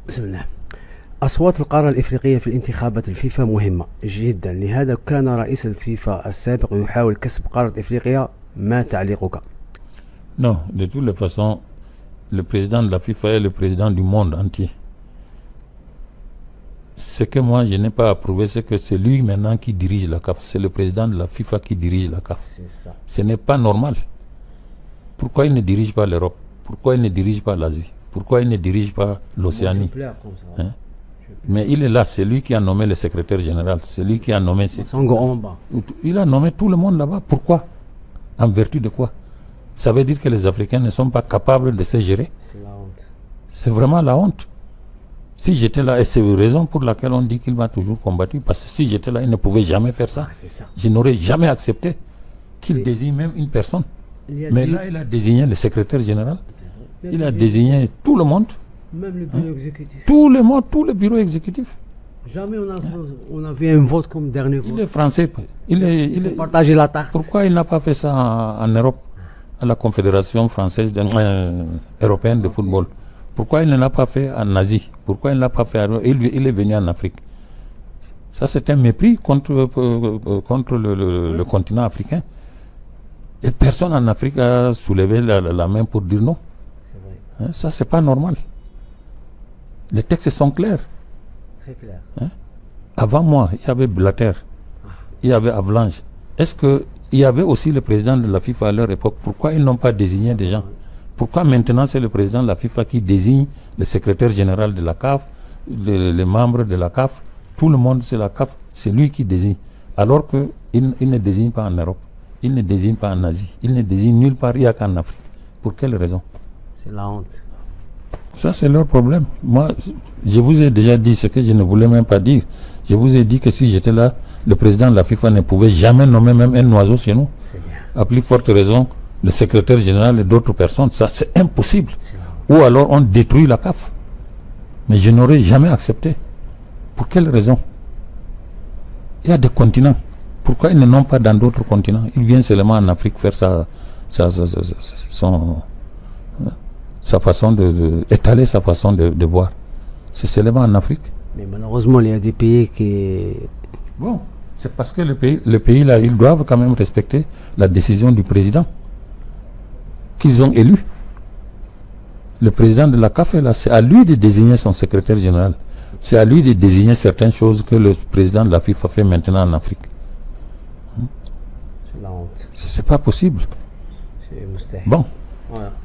بسم الله. أصوات القارة الإفريقية في الانتخابات الفيفا مهمة جدا، لهذا كان رئيس الفيفا السابق يحاول كسب قارة إفريقيا. ما تعليقك؟ Non, de toutes les façons, le président de la FIFA est le président du monde entier. Ce que moi je n'ai pas approuvé, c'est que c'est lui maintenant qui dirige la CAF. C'est le président de la FIFA qui dirige la CAF. C'est ça. Ce n'est pas normal. Pourquoi il ne dirige pas l'Europe? Pourquoi il ne dirige pas l'Asie? Pourquoi il ne dirige pas l'Océanie? Hein? Mais il est là, c'est lui qui a nommé le secrétaire général, c'est lui qui a nommé... Il a nommé tout le monde là-bas. Pourquoi? En vertu de quoi? Ça veut dire que les Africains ne sont pas capables de se gérer. C'est la honte. C'est vraiment la honte. Si j'étais là, et c'est la raison pour laquelle on dit qu'il m'a toujours combattu, parce que si j'étais là, il ne pouvait jamais faire ça. Je n'aurais jamais accepté qu'il désigne même une personne. Mais là, il a désigné le secrétaire général, il a désigné tout le monde. Même le bureau exécutif. Tout le monde, tout le bureau exécutif. Jamais on a fait un vote comme dernier vote. Il est français. Il est partagé la tarte. Pourquoi il n'a pas fait ça en Europe, à la Confédération française européenne de football? Pourquoi il ne l'a pas fait en Asie? Pourquoi il ne l'a pas fait il est venu en Afrique? Ça, c'est un mépris contre le continent africain. Et personne en Afrique a soulevé la main pour dire non. C'est vrai. Ça, c'est pas normal. Les textes sont clairs. Très clair. Avant moi, il y avait Blatter, il y avait Avalanche. Est-ce qu'il y avait aussi le président de la FIFA à leur époque? Pourquoi ils n'ont pas désigné des gens? Pourquoi maintenant c'est le président de la FIFA qui désigne le secrétaire général de la CAF, les membres de la CAF? Tout le monde, c'est la CAF, c'est lui qui désigne. Alors qu'il ne désigne pas en Europe, il ne désigne pas en Asie, il ne désigne nulle part, il n'y a qu'en Afrique. Pour quelle raison? C'est la honte. Ça, c'est leur problème. Moi, je vous ai déjà dit ce que je ne voulais même pas dire. Je vous ai dit que si j'étais là, le président de la FIFA ne pouvait jamais nommer même un oiseau chez nous. À plus forte raison, le secrétaire général et d'autres personnes. Ça, c'est impossible. Ou alors, on détruit la CAF. Mais je n'aurais jamais accepté. Pour quelle raison? Il y a des continents. Pourquoi ils ne noment pas dans d'autres continents? Ils viennent seulement en Afrique faire sa façon étaler sa façon de voir. C'est seulement en Afrique. Mais malheureusement, il y a des pays qui... Bon, c'est parce que les pays là, ils doivent quand même respecter la décision du président qu'ils ont élu. Le président de la CAF est là, c'est à lui de désigner son secrétaire général. C'est à lui de désigner certaines choses que le président de la FIFA fait maintenant en Afrique. C'est la honte. C'est pas possible. C'est moustah. Bon. Voilà.